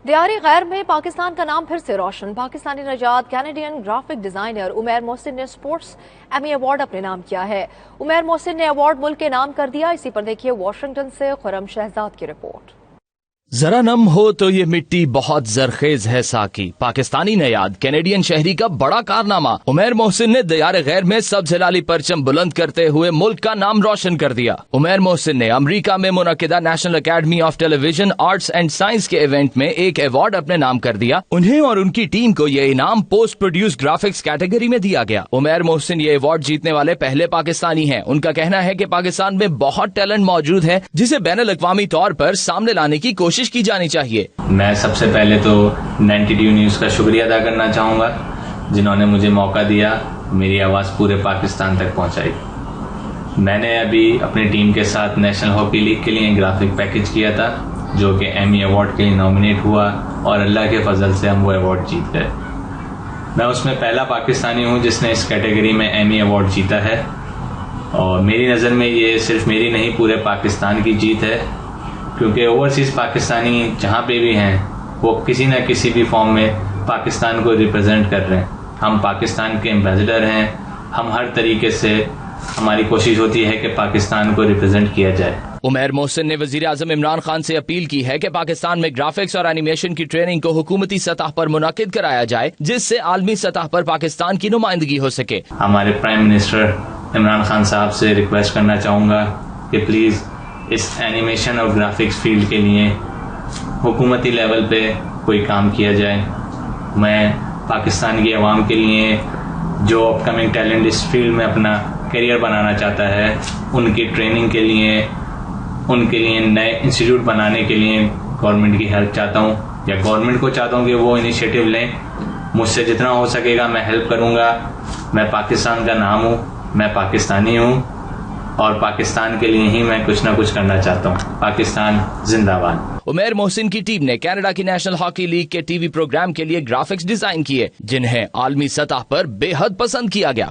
دیار غیر میں پاکستان کا نام پھر سے روشن. پاکستانی نژاد کینیڈین گرافک ڈیزائنر عمیر محسن نے سپورٹس ایمی ایوارڈ اپنے نام کیا ہے. عمیر محسن نے ایوارڈ ملک کے نام کر دیا. اسی پر دیکھیے واشنگٹن سے خرم شہزاد کی رپورٹ. ذرا نم ہو تو یہ مٹی بہت زرخیز ہے ساکی. پاکستانی نیاد کینیڈین شہری کا بڑا کارنامہ. عمیر محسن نے دیار غیر میں سبز ہلالی پرچم بلند کرتے ہوئے ملک کا نام روشن کر دیا. عمیر محسن نے امریکہ میں منعقدہ national academy of television arts and science کے ایونٹ میں ایک ایوارڈ اپنے نام کر دیا. انہیں اور ان کی ٹیم کو یہ انعام پوسٹ پروڈیوس گرافکس کیٹیگری میں دیا گیا. عمیر محسن یہ ایوارڈ جیتنے والے پہلے پاکستانی ہیں. ان کا کہنا ہے کہ پاکستان میں بہت ٹیلنٹ موجود ہے جسے بین الاقوامی طور پر سامنے لانے کی کوشش کی جانی چاہیے. میں سب سے پہلے تو 92 نیوز کا شکریہ ادا کرنا چاہوں گا جنہوں نے مجھے موقع دیا, میری آواز پورے پاکستان تک پہنچائی. میں نے ابھی اپنی ٹیم کے ساتھ نیشنل ہاکی لیگ کے لیے گرافک پیکج کیا تھا جو کہ ایمی ایوارڈ کے لیے نامینیٹ ہوا اور اللہ کے فضل سے ہم وہ ایوارڈ جیت گئے. میں اس میں پہلا پاکستانی ہوں جس نے اس کیٹیگری میں ایمی ایوارڈ جیتا ہے اور میری نظر میں یہ صرف میری نہیں پورے پاکستان کی جیت ہے, کیونکہ اوورسیز پاکستانی جہاں پہ بھی ہیں وہ کسی نہ کسی بھی فارم میں پاکستان کو ریپرزینٹ کر رہے ہیں. ہم پاکستان کے ایمبیسڈر ہیں. ہم ہر طریقے سے ہماری کوشش ہوتی ہے کہ پاکستان کو ریپرزینٹ کیا جائے. عمیر محسن نے وزیر اعظم عمران خان سے اپیل کی ہے کہ پاکستان میں گرافکس اور اینیمیشن کی ٹریننگ کو حکومتی سطح پر منعقد کرایا جائے جس سے عالمی سطح پر پاکستان کی نمائندگی ہو سکے. ہمارے پرائم منسٹر عمران خان صاحب سے ریکویسٹ کرنا چاہوں گا کہ پلیز اس اینیمیشن اور گرافکس فیلڈ کے لیے حکومتی لیول پہ کوئی کام کیا جائے. میں پاکستان کی عوام کے لیے جو اپ کمنگ ٹیلنٹ اس فیلڈ میں اپنا کیریئر بنانا چاہتا ہے ان کی ٹریننگ کے لیے, ان کے لیے نئے انسٹیٹیوٹ بنانے کے لیے گورنمنٹ کی ہیلپ چاہتا ہوں, یا گورنمنٹ کو چاہتا ہوں کہ وہ انیشیٹو لیں. مجھ سے جتنا ہو سکے گا میں ہیلپ کروں گا. میں پاکستان کا نام ہوں, میں پاکستانی ہوں اور پاکستان کے لیے ہی میں کچھ نہ کچھ کرنا چاہتا ہوں. پاکستان زندہ باد. عمیر محسن کی ٹیم نے کینیڈا کی نیشنل ہاکی لیگ کے ٹی وی پروگرام کے لیے گرافکس ڈیزائن کیے جنہیں عالمی سطح پر بے حد پسند کیا گیا.